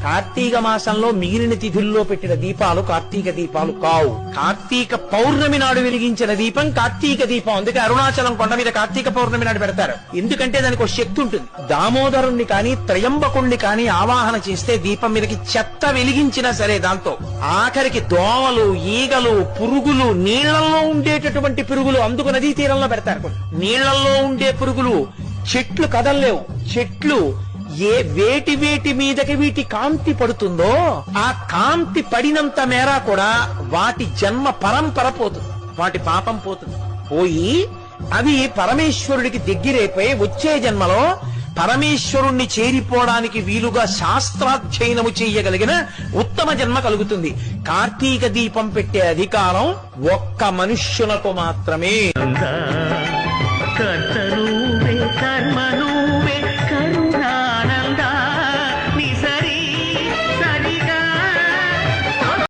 కార్తీక మాసంలో మిగిలిన తిథుల్లో పెట్టిన దీపాలు కార్తీక దీపాలు కావు. కార్తీక పౌర్ణమి నాడు వెలిగించిన దీపం కార్తీక దీపం. అందుకే అరుణాచలం కొండ మీద కార్తీక పౌర్ణమి నాడు పెడతారు. ఎందుకంటే దానికి ఒక శక్తి ఉంటుంది. దామోదరుణ్ణి కాని త్రయంబకుణ్ణి కాని ఆవాహన చేస్తే దీపం మీదకి చెత్త వెలిగించినా సరే దాంతో ఆఖరికి దోమలు, ఈగలు, పురుగులు, నీళ్లలో ఉండేటటువంటి పురుగులు, అందుకు నదీ తీరంలో పెడతారు. నీళ్లలో ఉండే పురుగులు, చెట్లు కదల్లేవు. చెట్లు వేటి మీదకి వీటి కాంతి పడుతుందో ఆ కాంతి పడినంత మేర కూడా వాటి జన్మ పరంపర పోతుంది, వాటి పాపం పోతుంది. పోయి అవి పరమేశ్వరుడికి దగ్గరైపోయి వచ్చే జన్మలో పరమేశ్వరుణ్ణి చేరిపోవడానికి వీలుగా శాస్త్రాధ్యయనము చేయగలిగిన ఉత్తమ జన్మ కలుగుతుంది. కార్తీక దీపం పెట్టే అధికారం ఒక్క మనుష్యులకు మాత్రమే.